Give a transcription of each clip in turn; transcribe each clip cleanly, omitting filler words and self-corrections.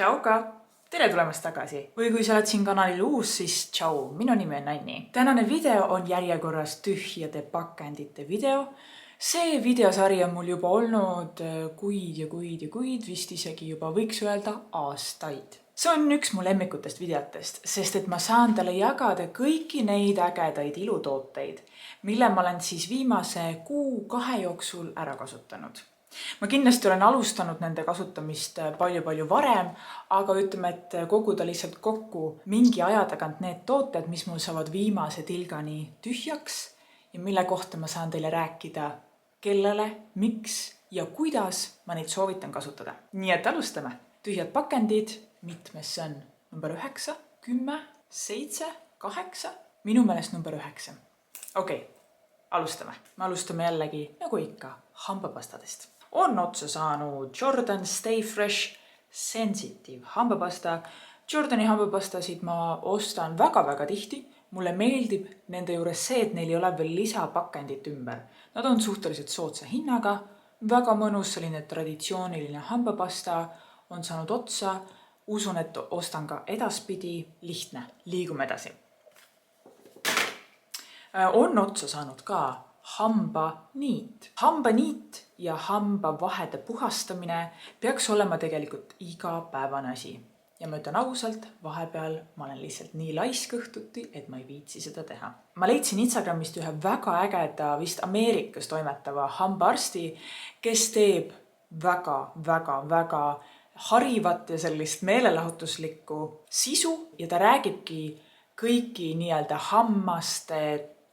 Tšau ka! Tere tulemast tagasi! Või kui sa oled siin kanalil uus, siis tšau! Minu nimi on Anni. Tänane video on järjekorras tühjade pakendite video. See videosari on mul juba olnud kuid ja kuid ja kuid, vist isegi juba võiks öelda aastaid. See on üks mu lemmikutest videotest, sest et ma saan talle jagada kõiki neid ägedaid ilutooteid, mille ma olen siis viimase kuu-kahe jooksul ära kasutanud. Ma kindlasti olen alustanud nende kasutamist palju varem, aga ütleme, et koguda lihtsalt kokku mingi aja tagant need tooted, mis mul saavad viimase tilgani tühjaks ja mille kohta ma saan teile rääkida, kellele, miks ja kuidas ma neid soovitan kasutada. Nii et alustame. Tühjad pakendid, mitmes see on? Number 9, 10, 7, 8, minu meelest number 9. Okei, alustame. Me alustame jällegi, nagu ikka, hambapastadest. On otsa saanud Jordan Stay Fresh Sensitive hambapasta. Jordani hambapastasid ma ostan väga tihti. Mulle meeldib nende juures see, et neil ei ole veel lisapakendit ümber. Nad on suhteliselt soodsa hinnaga, väga mõnus selline traditsiooniline hambapasta on saanud otsa. Usun, et ostan ka edaspidi, lihtne, liigume edasi. On otsa saanud ka hambaniit. Hambaniit ja hambavahede puhastamine peaks olema tegelikult igapäevane asi. Ja ma ütlen ausalt, vahepeal ma olen lihtsalt nii laisk õhtuti, et ma ei viitsi seda teha. Ma leidsin Instagramist ühe väga ägeda, vist Ameerikas toimetava hambaarsti, kes teeb väga harivat ja sellist meelelahutuslikku sisu ja ta räägibki kõiki nii-öelda hammaste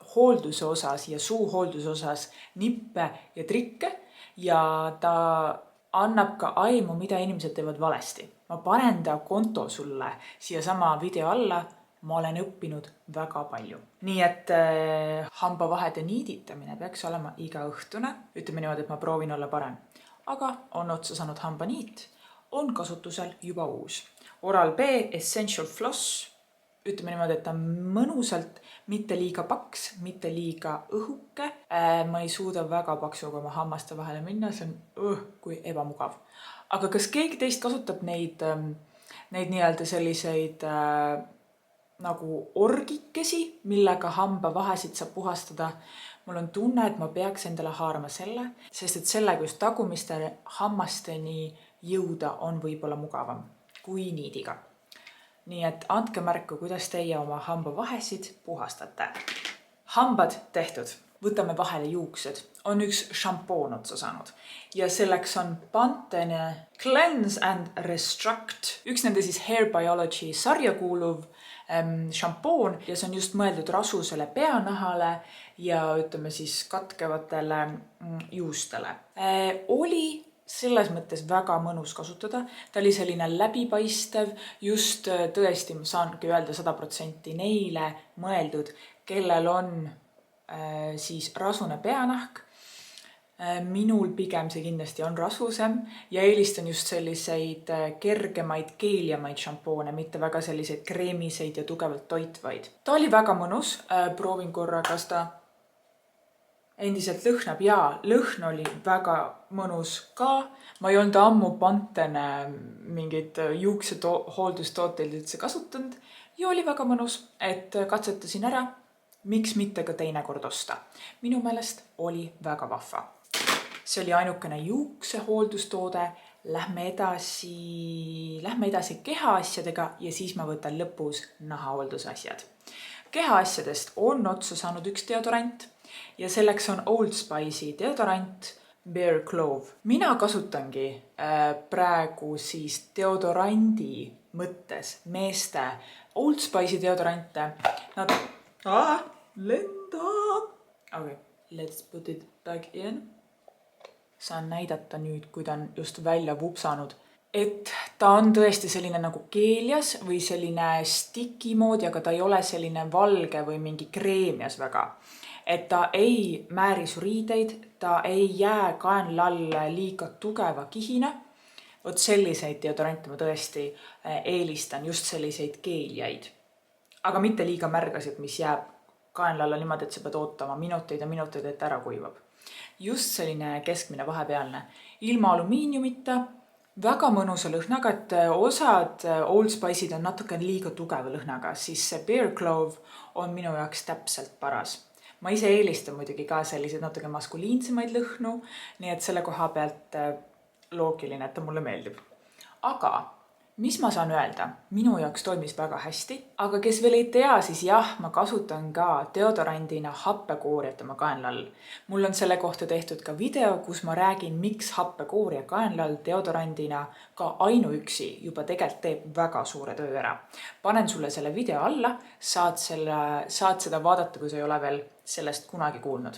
hoolduse osas ja suuhoolduse osas nippe ja trikke ja ta annab ka aimu, mida inimesed teevad valesti. Ma panen ta konto sulle siia sama video alla, ma olen õppinud väga palju. Nii et hambavahede niiditamine peaks olema iga õhtune. Ütleme niimoodi, et ma proovin olla parem. Aga on otsa saanud hambaniit, on kasutusel juba uus. Oral-B Essential Floss. Ütleme niimoodi, et ta on mõnusalt, mitte liiga paks, mitte liiga õhuke. Ma ei suuda väga paksuga oma hammaste vahele minna, see on kui ebamugav. Aga kas keegi teist kasutab neid nii-öelda selliseid nagu orgikesi, millega hambavahesid saab puhastada? Mul on tunne, et ma peaks endale haarama selle, sest et sellega just tagumiste hammasteni jõuda on võib-olla mugavam kui niidiga. Nii et andke märku, kuidas teie oma hambavahesid puhastate. Hambad tehtud. Võtame vahele juuksed. On üks šampoon otsa saanud. Ja selleks on Pantene Cleanse and Restruct. Üks nende siis Hair Biology sarja kuuluv šampoon ja see on just mõeldud rasusele peanahale ja ütleme siis katkevatele juustele. Oli selles mõttes väga mõnus kasutada. Ta oli selline läbipaistev, just tõesti ma saangi öelda 100% neile mõeldud, kellel on siis rasune peanahk. Minul pigem see kindlasti on rasusem ja eelistan just selliseid kergemaid, keeljamaid šampoone, mitte väga selliseid kreemiseid ja tugevalt toitvaid. Ta oli väga mõnus, proovin korra, kas ta endiselt lõhnab ja lõhn oli väga mõnus ka. Ma ei olnud ammu Pantene mingid juuksehooldustooteid üldse kasutanud ja oli väga mõnus, et katsetasin ära, miks mitte ka teine kord osta. Minu meelest oli väga vahva. See oli ainukene juuksehooldustoode. Lähme edasi kehaasjadega ja siis ma võtan lõpus nahahooldusasjad. Kehaasjadest on otsa saanud üks deodorant. Ja selleks on Old Spice'i deodorant Bare Clove. Mina kasutangi praegu siis deodorandi mõttes meeste Old Spice'i deodorante. Nad lendab. Okay, let's put it back in. Saan näidata nüüd, kui ta on just välja vupsanud. Et ta on tõesti selline nagu keeljas või selline stiki moodi, aga ta ei ole selline valge või mingi kreemias väga. Et ta ei määri su riideid, ta ei jää kaenla alla liiga tugeva kihina. Vot selliseid deodorante ma tõesti eelistan, just selliseid keeljaid. Aga mitte liiga märgasid, mis jääb kaenla alla niimoodi, et sa pead ootama minuteid ja minuteid, et ära kuivab. Just selline keskmine vahepealne. Ilma alumiiniumita, väga mõnusa lõhnaga, et osad Old Spice'id on natuke liiga tugeva lõhnaga, siis see Bear Clove on minu jaoks täpselt paras. Ma ise eelistan muidugi ka selliseid natuke maskuliinsemaid lõhnu, nii et selle koha pealt loogiline, et ta mulle meeldib. Aga mis ma saan öelda? Minu jaoks toimis väga hästi, aga kes veel ei tea, siis jah, ma kasutan ka deodorandina happekooriat oma kaenlall. Mul on selle kohta tehtud ka video, kus ma räägin, miks happekooria kaenlall deodorandina ka ainuüksi juba tegelikult teeb väga suure töö ära. Panen sulle selle video alla, saad seda vaadata, kui sa ei ole veel sellest kunagi kuulnud.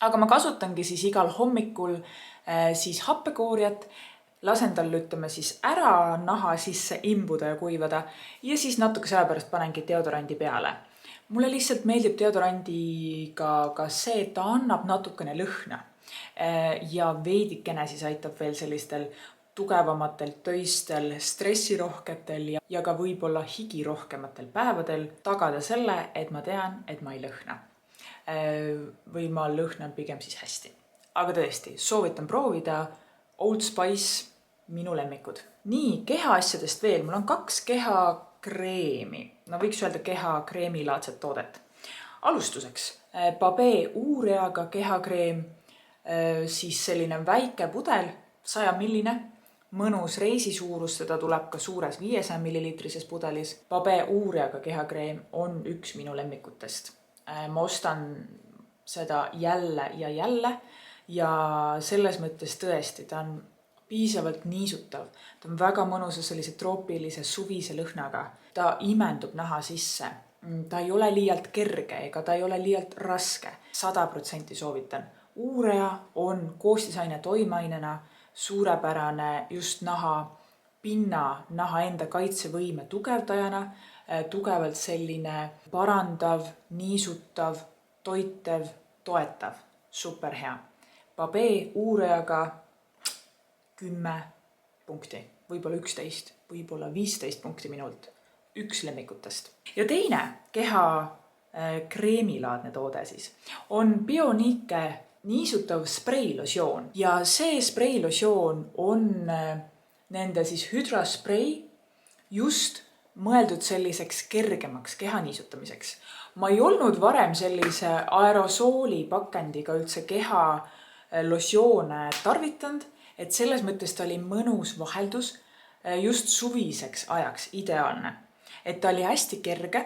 Aga ma kasutangi siis igal hommikul siis happekooriat, lasen tal siis ära naha sisse imbuda ja kuivada ja siis natuke aja pärast panengi deodorandi peale. Mulle lihtsalt meeldib deodorandiga ka see, et ta annab natukene lõhna ja veidikene siis aitab veel sellistel tugevamatel töistel, stressirohketel ja ka võib-olla higirohkematel päevadel tagada selle, et ma tean, et ma ei lõhna. Või ma lõhnan pigem siis hästi. Aga tõesti, soovitan proovida Old Spice, minu lemmikud. Nii, kehaasjadest veel. Mul on 2 kehakreemi. No võiks öelda kehakreemilaadset toodet. Alustuseks Babee uureaga kehakreem, siis selline väike pudel, 100 ml, mõnus reisisuurus, seda tuleb ka suures 500 ml pudelis. Babee uureaga kehakreem on üks minu lemmikutest. Ma ostan seda jälle ja selles mõttes tõesti, ta on piisavalt niisutav. Ta on väga mõnusa sellise troopilise suvise lõhnaga. Ta imendub naha sisse. Ta ei ole liialt kerge ega ta ei ole liialt raske. 100% soovitan. Uurea on koostisaine toimeainena suurepärane just naha enda kaitsevõime tugevdajana, tugevalt selline parandav, niisutav, toitev, toetav. Super hea. Babee uureaga 10 punkti, võib-olla 11, võib-olla 15 punkti minult. Üks lemmikutest. Ja teine keha kreemilaadne toode siis on Bionique niisutav spreilosioon. Ja see spreilosioon on nende siis hüdrasprei just mõeldud selliseks kergemaks keha niisutamiseks. Ma ei olnud varem sellise aerosooli pakendiga üldse keha losioone tarvitanud, et selles mõttes ta oli mõnus vaheldus just suviseks ajaks ideaalne. Et ta oli hästi kerge,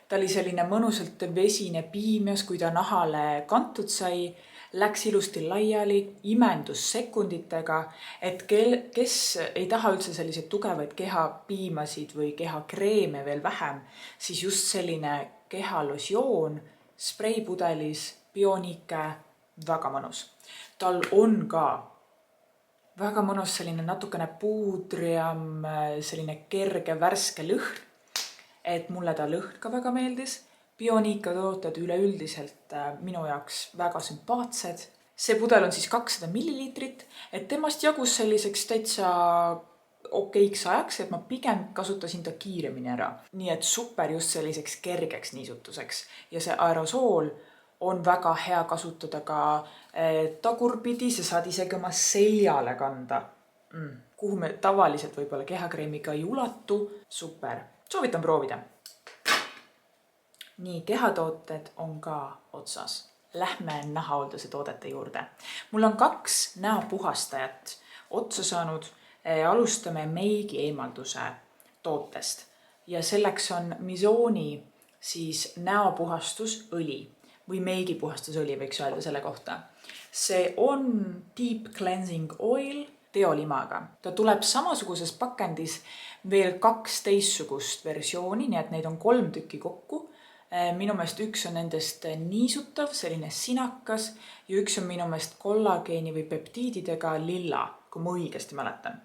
ta oli selline mõnusalt vesine piimias, kui ta nahale kantud sai, läks ilusti laiali, imendus sekunditega, et kes ei taha üldse selliseid tugevaid kehapiimasid või kehakreeme veel vähem, siis just selline kehalosjoon spreipudelis Bionique väga mõnus. Tal on ka väga mõnus selline natukene puudriam, selline kerge värske lõhn, et mulle ta lõhn ka väga meeldis. Bionique tooted üleüldiselt minu jaoks väga sümpaatsed. See pudel on siis 200 ml, et temast jagus selliseks täitsa okeiks ajaks, et ma pigem kasutasin ta kiiremini ära. Nii et super just selliseks kergeks niisutuseks. Ja see aerosool on väga hea kasutada ka tagurpidi, sa saad isegi oma seljale kanda. Kuhu me tavaliselt võib-olla kehakreemiga ei ulatu. Super. Soovitan proovida. Nii, kehatooted on ka otsas. Lähme nahahoolduse toodete juurde. Mul on 2 näopuhastajat otsa saanud. Alustame meigi eemalduse tootest. Ja selleks on Mizoni siis näopuhastusõli või meigipuhastusõli võiks öelda selle kohta. See on Deep Cleansing Oil teolimaga. Ta tuleb samasuguses pakendis veel 2 teistsugust versiooni, nii et neid on 3 tükki kokku. Minu meelest üks on nendest niisutav, selline sinakas ja üks on minu meelest kollageeni või peptiididega lilla, kui ma õigesti mäletan.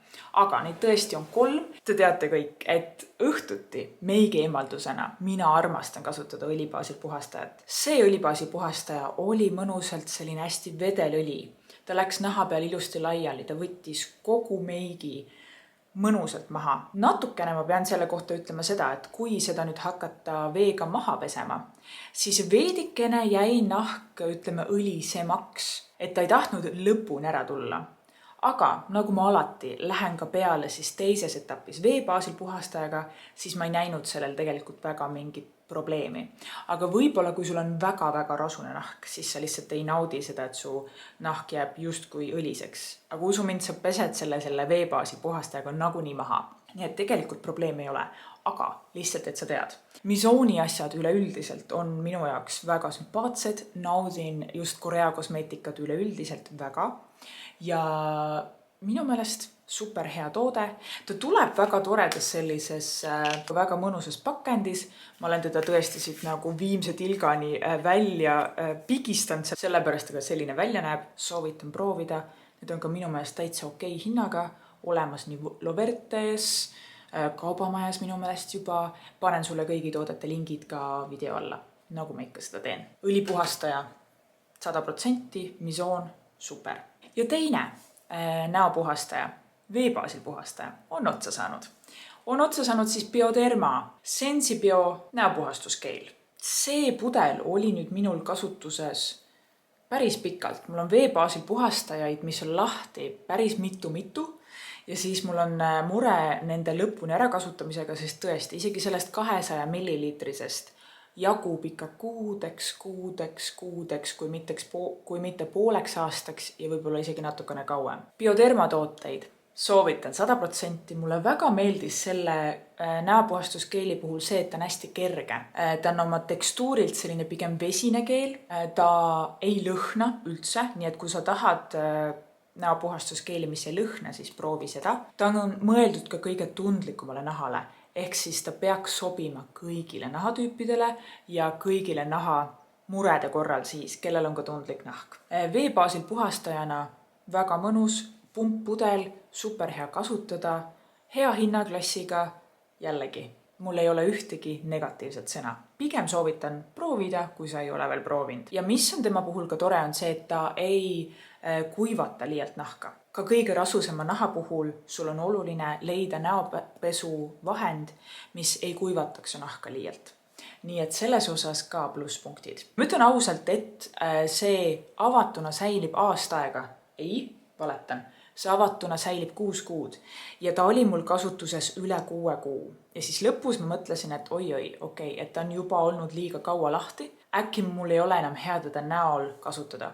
Aga neid tõesti on 3. Te teate kõik, et õhtuti meigi eemaldusena mina armastan kasutada õlibaasil puhastajat. See õlibaasil puhastaja oli mõnusalt selline hästi vedelõli. Ta läks naha peal ilusti laiali, ta võttis kogu meigi mõnusalt maha. Natukene ma pean selle kohta ütlema seda, et kui seda nüüd hakata veega maha pesema, siis veidikene jäi nahk, ütleme, õlisemaks, et ta ei tahtnud lõpuni ära tulla. Aga nagu ma alati lähen ka peale siis teises etapis veebaasil puhastajaga, siis ma ei näinud sellel tegelikult väga mingit probleemi. Aga võib-olla kui sul on väga-väga rasune nahk, siis sa lihtsalt ei naudi seda, et su nahk jääb justkui õliseks. Aga usu mind, sa pesed selle veebaasi puhastajaga nagunii maha. Nii et tegelikult probleemi ei ole, aga lihtsalt, et sa tead. Misooni asjad üleüldiselt on minu jaoks väga sümpaatsed, naudin just Korea kosmeetikat üleüldiselt väga ja minu meelest super hea toode. Ta tuleb väga toredas sellises väga mõnusas pakendis. Ma olen teda tõesti siit nagu viimse tilgani välja pigistanud, sellepärast aga selline välja näeb. Soovitan proovida. Need on ka minu meelest täitsa okei hinnaga. Olemas nii Lovertes, kaubamajas minu meelest juba. Panen sulle kõigi toodete lingid ka video alla, nagu ma ikka seda teen. Õlipuhastaja 100%, Misoon, super. Ja teine näopuhastaja, veebaasil puhastaja on otsa saanud. On otsa saanud siis Bioderma Sensibio näopuhastuskeel. See pudel oli nüüd minul kasutuses päris pikalt. Mul on veebaasil puhastajaid, mis on lahti päris mitu. Ja siis mul on mure nende lõpuni ära kasutamisega, sest tõesti, isegi sellest 200 milliliitrisest jagub ikka kuudeks, kui mitte pooleks aastaks ja võib-olla isegi natukene kauem. Bioderma tooteid soovitan 100%. Mulle väga meeldis selle näopuhastuskeeli puhul see, et ta on hästi kerge. Ta on oma tekstuurilt selline pigem vesine keel. Ta ei lõhna üldse, nii et kui sa tahad näopuhastuskeeli, mis ei lõhna, siis proovi seda. Ta on mõeldud ka kõige tundlikumale nahale. Ehk siis ta peaks sobima kõigile nahatüüpidele ja kõigile naha murede korral siis, kellel on ka tundlik nahk. Veebaasil puhastajana väga mõnus, pumppudel, super hea kasutada, hea hinnaklassiga, jällegi, mul ei ole ühtegi negatiivset sõna. Pigem soovitan proovida, kui sa ei ole veel proovinud. Ja mis on tema puhul ka tore on see, et ta ei kuivata liialt nahka. Ka kõige rasusema naha puhul sul on oluline leida näopesu vahend, mis ei kuivataks su nahka liialt. Nii et selles osas ka plusspunktid. Ma ütlen ausalt, et see avatuna säilib aasta aega. Ei, valetan. See avatuna säilib 6 kuud ja ta oli mul kasutuses üle 6 kuu. Ja siis lõpus ma mõtlesin, et okei, et ta on juba olnud liiga kaua lahti. Äkki mul ei ole enam hea teda näol kasutada.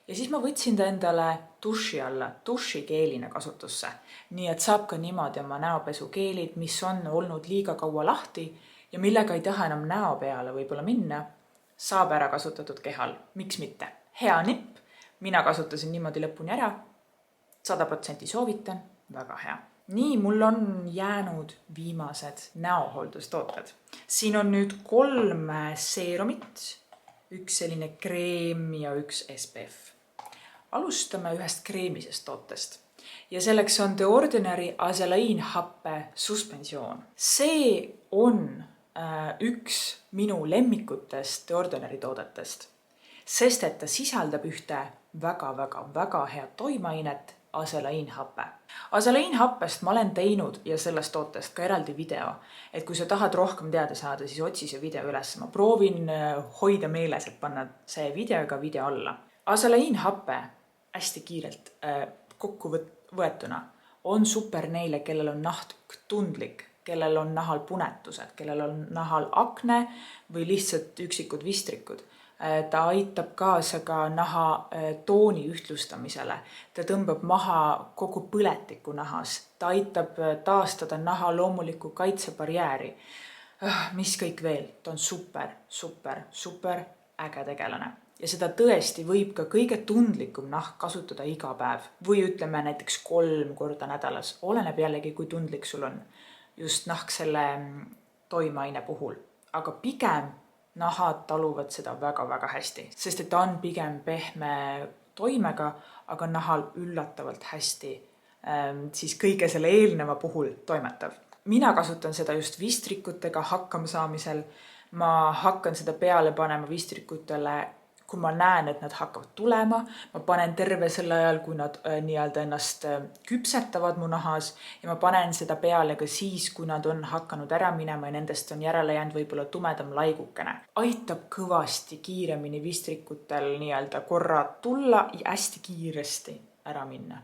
Ja siis ma võtsin ta endale duši alla, dušikeelina kasutusse. Nii et saab ka niimoodi oma näopesukeelid, mis on olnud liiga kaua lahti ja millega ei taha enam näo peale võib-olla minna, saab ära kasutatud kehal. Miks mitte? Hea nipp, mina kasutasin niimoodi lõpuni ära, 100% soovitan, väga hea. Nii, mul on jäänud viimased näohooldustooted. Siin on nüüd 3 seerumit, 1 selline kreem ja 1 SPF. Alustame ühest kreemisest tootest ja selleks on The Ordinary azelaiinhappe suspensioon. See on üks minu lemmikutest The Ordinary toodetest, sest et ta sisaldab ühte väga head toimainet, azelaiinhappe. Azelaiinhappest ma olen teinud ja sellest tootest ka eraldi video, et kui sa tahad rohkem teada saada, siis otsi see video üles. Ma proovin hoida meeles, et panna see video ka video alla. Azelaiinhappe hästi kiirelt kokku võetuna on super neile, kellel on nahk tundlik, kellel on nahal punetused, kellel on nahal akne või lihtsalt üksikud vistrikud. Ta aitab kaasa ka naha tooni ühtlustamisele. Ta tõmbab maha kogu põletiku nahas. Ta aitab taastada naha loomuliku kaitsebarjääri. Mis kõik veel? Ta on super äge tegelane. Ja seda tõesti võib ka kõige tundlikum nahk kasutada iga päev. Või ütleme näiteks 3 korda nädalas. Oleneb jällegi, kui tundlik sul on just nahk selle toimaine puhul. Aga pigem nahad taluvad seda väga hästi, sest et ta on pigem pehme toimega, aga nahal üllatavalt hästi siis kõige selle eelneva puhul toimetav. Mina kasutan seda just vistrikutega hakkama saamisel. Ma hakkan seda peale panema vistrikutele, kui ma näen, et nad hakkavad tulema. Ma panen terve selle ajal, kui nad nii-öelda ennast küpsetavad mu nahas ja ma panen seda peale ka siis, kui nad on hakanud ära minema ja nendest on järele jäänud võib-olla tumedam laigukene. Aitab kõvasti kiiremini vistrikutel nii-öelda korra tulla ja hästi kiiresti ära minna.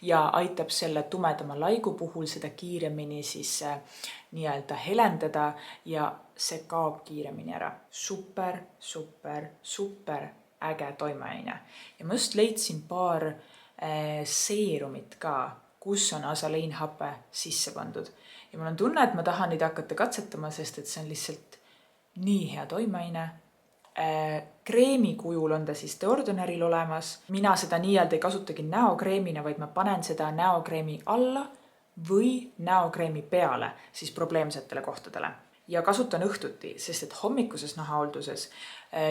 ja aitab selle tumedama laigu puhul seda kiiremini siis nii-öelda helendada ja see kaob kiiremini ära. Super, super, super äge toimeaine. Ja ma just leidsin paar seerumit ka, kus on asaleinhape sisse pandud. Ja mul on tunne, et ma tahan neid hakata katsetama, sest et see on lihtsalt nii hea toimeaine. Kreemi kujul on ta siis The Ordinaril olemas. Mina seda nii-öelda ei kasutagi näokreemina, vaid ma panen seda näokreemi alla või näokreemi peale siis probleemsetele kohtadele. Ja kasutan õhtuti, sest et hommikuses nahaolduses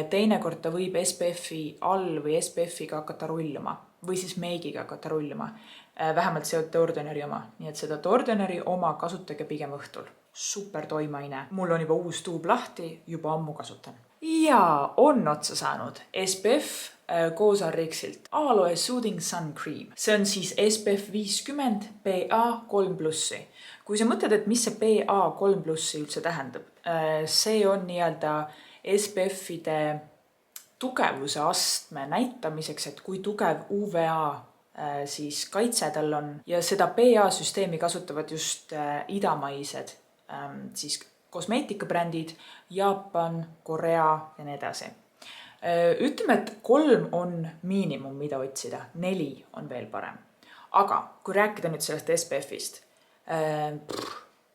teinekord ta võib SPF-i all või SPF-iga hakata rulluma või siis meigiga hakata rulluma. Vähemalt see The Ordinari oma. Nii et seda The Ordinari oma kasutage pigem õhtul. Super toimeaine. Mul on juba uus tuub lahti, juba ammu kasutan. Ja on otsa saanud SPF koos RX-ilt Aloe Soothing Sun Cream. See on siis SPF 50 PA3+. Kui sa mõtled, et mis see PA3+ üldse tähendab, see on nii-öelda SPF-ide tugevuse astme näitamiseks, et kui tugev UVA siis kaitse tal on. Ja seda PA-süsteemi kasutavad just idamaised siis kosmeetikabrändid, Jaapan, Korea ja nii edasi. Ütleme, et 3 on miinimum, mida otsida. 4 on veel parem. Aga kui rääkida nüüd sellest SPF-ist,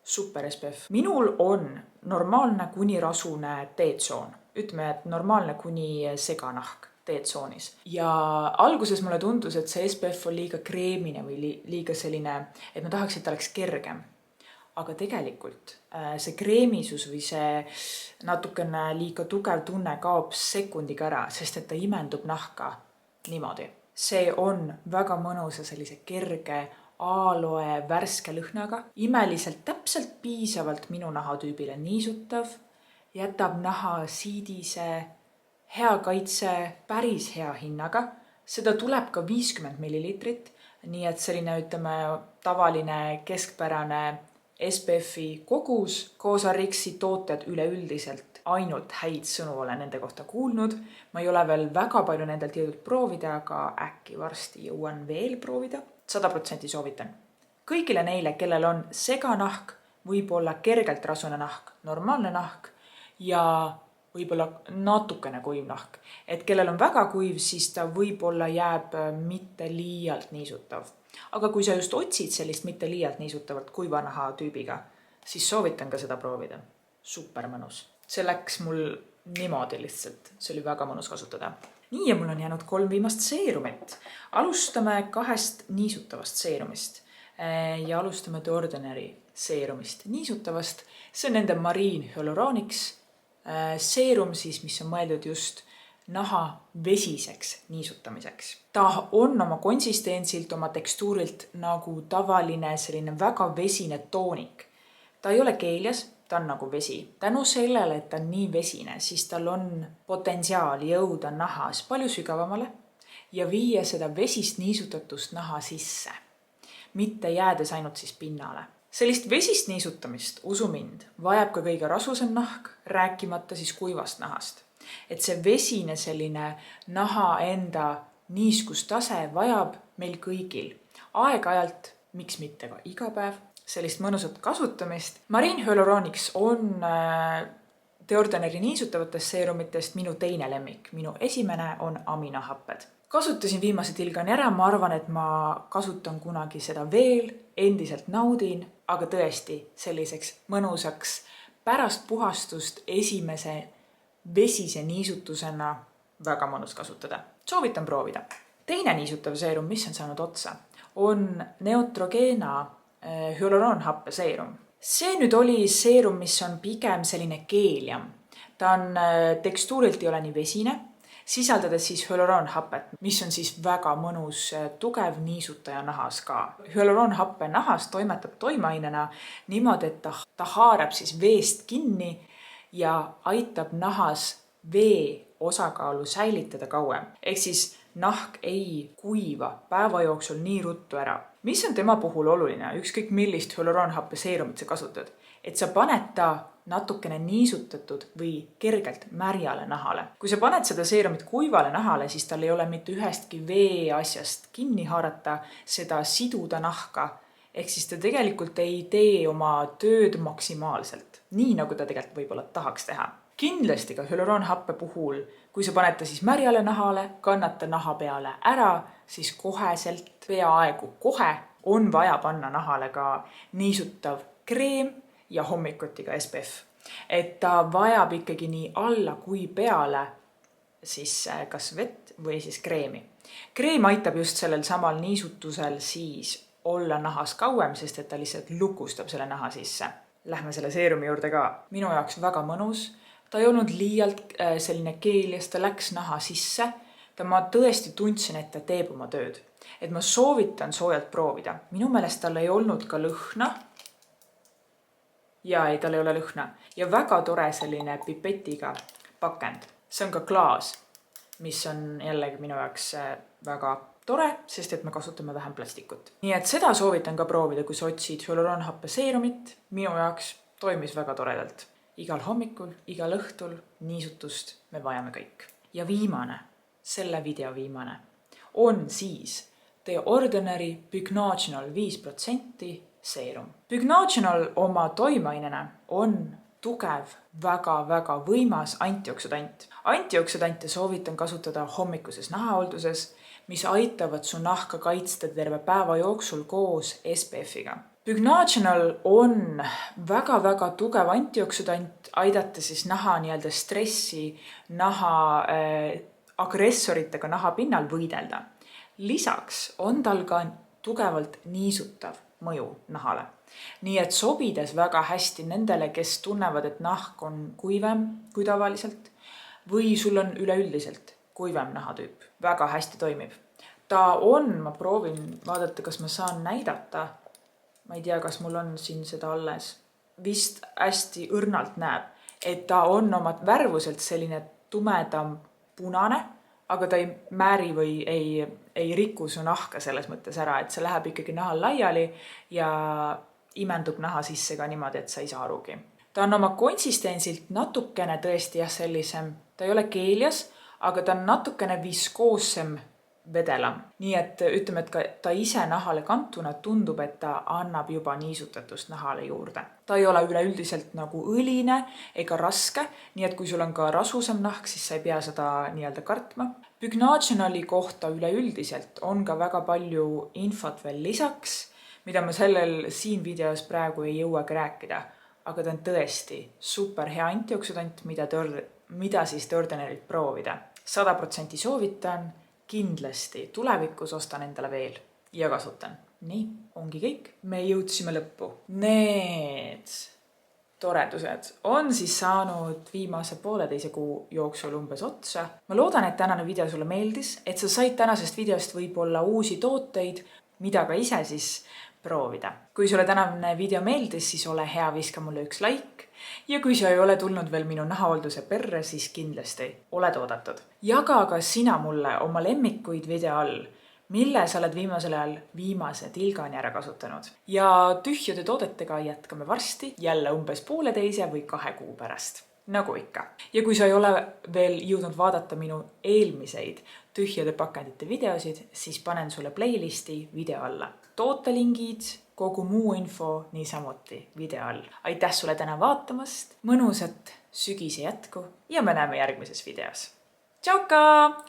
super SPF. Minul on normaalne kuni rasune T-tsoon. Ütleme, et normaalne kuni seganahk T-tsoonis. Ja alguses mulle tundus, et see SPF on liiga kreemine või liiga selline, et ma tahaks, et ta oleks kergem. Aga tegelikult see kreemisus või see natukene liiga tugev tunne kaob sekundiga ära, sest et ta imendub nahka niimoodi. See on väga mõnusa sellise kerge aloe värske lõhnaga. Imeliselt täpselt piisavalt minu nahatüübile niisutav, jätab naha siidise, hea kaitse, päris hea hinnaga. Seda tuleb ka 50 millilitrit, nii et selline ütleme tavaline keskpärane SPF-i kogus, koos RX-i tooted üleüldiselt ainult häid sõnu olen nende kohta kuulnud. Ma ei ole veel väga palju nendelt jõudnud proovida, aga äkki varsti jõuan veel proovida. 100% soovitan. Kõigile neile, kellel on seganahk, võib-olla kergelt rasune nahk, normaalne nahk ja võib-olla natukene kuiv nahk. Et kellel on väga kuiv, siis ta võib-olla jääb mitte liialt niisutav. Aga kui sa just otsid sellist mitte liialt niisutavalt kuiva naha tüübiga, siis soovitan ka seda proovida. Super mõnus. See läks mul niimoodi lihtsalt. See oli väga mõnus kasutada. Nii ja mul on jäänud 3 viimast seerumit. Alustame 2 niisutavast seerumist. Ja alustame The Ordinari seerumist niisutavast. See on nende Marine Hyaluronics seerum siis, mis on mõeldud just naha vesiseks niisutamiseks. Ta on oma konsistentsilt, oma tekstuurilt nagu tavaline selline väga vesine toonik. Ta ei ole keeljas, ta on nagu vesi. Tänu sellele, et ta on nii vesine, siis tal on potentsiaal jõuda nahas palju sügavamale ja viia seda vesist niisutatust naha sisse, mitte jäädes ainult siis pinnale. Sellist vesist niisutamist, usu mind, vajab ka kõige rasusem nahk, rääkimata siis kuivast nahast. Et see vesine selline naha enda niiskustase vajab meil kõigil. Aeg-ajalt, miks mitte ka iga päev, sellist mõnusat kasutamist. Marine Hyaluronics on The Ordinari niisutavatest seerumitest minu teine lemmik. Minu esimene on aminohapped. Kasutasin viimase tilgani ära, ma arvan, et ma kasutan kunagi seda veel, endiselt naudin, aga tõesti selliseks mõnusaks pärast puhastust esimese vesise niisutusena väga mõnus kasutada. Soovitan proovida. Teine niisutav seerum, mis on saanud otsa, on Neutrogena hyaluronhappe seerum. See nüüd oli seerum, mis on pigem selline keeliam. Ta on tekstuurilt ei ole nii vesine, sisaldades siis hyaluronhappet, mis on siis väga mõnus tugev niisutaja nahas ka. Hyaluronhappe nahas toimetab toimeainena niimoodi, et ta haarab siis veest kinni ja aitab nahas vee osakaalu säilitada kauem. Ehk siis nahk ei kuiva päeva jooksul nii ruttu ära. Mis on tema puhul oluline? Ükskõik millist hyaluronhappe seerumit sa kasutad. Et sa paned ta natukene niisutatud või kergelt märjale nahale. Kui sa paned seda seerumit kuivale nahale, siis tal ei ole mitte ühestki veeasjast kinni haarata, seda siduda nahka, ehk siis ta tegelikult ei tee oma tööd maksimaalselt, nii nagu ta tegelikult võib-olla tahaks teha. Kindlasti ka hüaluroonhappe puhul, kui sa paned ta siis märjale nahale, kannad ta naha peale ära, siis koheselt, peaaegu kohe on vaja panna nahale ka niisutav kreem ja hommikuti ka SPF. Et ta vajab ikkagi nii alla kui peale siis kas vett või siis kreemi. Kreem aitab just sellel samal niisutusel siis olla nahas kauem, sest et ta lihtsalt lukustab selle naha sisse. Lähme selle seerumi juurde ka. Minu jaoks väga mõnus. Ta ei olnud liialt selline keelias, ta läks naha sisse. Ma tõesti tundsin, et ta teeb oma tööd. Et ma soovitan soojalt proovida. Minu meelest tal ei olnud ka lõhna. Ja ei, tal ei ole lõhna. Ja väga tore selline pipetiga pakend. See on ka klaas, mis on jällegi minu jaoks väga tore, sest et me kasutame vähem plastikut. Nii et seda soovitan ka proovida, kui sa otsid hüaluroonhappe seerumit. Minu jaoks toimis väga toredalt. Igal hommikul, igal õhtul, niisutust me vajame kõik. Ja viimane, selle video viimane, on siis The Ordinary Pugnaginol 5% seerum. Pugnaginol oma toimeainena on tugev, väga võimas antioksüdant. Antioksüdante soovitan kasutada hommikuses nahaholduses, mis aitavad su nahka kaitsta terve päeva jooksul koos SPF-iga. Pugnaginol on väga tugev antioksüdant, aidata siis naha nii-öelda stressi, naha agressoritega naha pinnal võidelda. Lisaks on tal ka tugevalt niisutav mõju nahale. Nii et sobides väga hästi nendele, kes tunnevad, et nahk on kuivem kui tavaliselt või sul on üleüldiselt kuivem nahatüüp. Väga hästi toimib. Ta on, ma proovin vaadata, kas ma saan näidata. Ma ei tea, kas mul on siin seda alles. Vist hästi õrnalt näeb, et ta on oma värvuselt selline tumedam punane, aga ta ei määri või ei riku su nahka selles mõttes ära, et see läheb ikkagi nahal laiali ja imendub naha sisse ka niimoodi, et sa ei saa arugi. Ta on oma konsistentsilt natukene tõesti sellisem, ta ei ole keelias, aga ta on natukene viskoossem vedelam. Nii et ütleme, et ka ta ise nahale kantuna tundub, et ta annab juba niisutatust nahale juurde. Ta ei ole üleüldiselt nagu õline ega raske, nii et kui sul on ka rasusem nahk, siis sa ei pea seda nii-öelda kartma. Pugnaginoli kohta üleüldiselt on ka väga palju infot veel lisaks, mida ma siin videos praegu ei jõuagi rääkida, aga ta on tõesti super hea antioksüdant, mida siis The Ordinary't proovida. 100% soovitan, kindlasti tulevikus ostan endale veel ja kasutan. Nii, ongi kõik. Me jõudsime lõppu. Need toredused on siis saanud viimase 1,5 kuu jooksul umbes otsa. Ma loodan, et tänane video sulle meeldis, et sa said tänasest videost võib-olla uusi tooteid, mida ka ise siis proovida. Kui sulle tänane video meeldis, siis ole hea, viska mulle üks like. Ja kui sa ei ole tulnud veel minu nahahoolduse perre, siis kindlasti oled oodatud. Jaga ka sina mulle oma lemmikuid video all, mille sa oled viimasel ajal viimase tilgani ära kasutanud. Ja tühjade toodetega jätkame varsti jälle umbes 1,5 või 2 kuu pärast. Nagu ikka. Ja kui sa ei ole veel jõudnud vaadata minu eelmiseid tühjade pakendite videosid, siis panen sulle playlisti video alla. Tootelingid, kogu muu info niisamuti video all. Aitäh sulle täna vaatamast, mõnusat sügise jätku ja me näeme järgmises videos. Tšauka!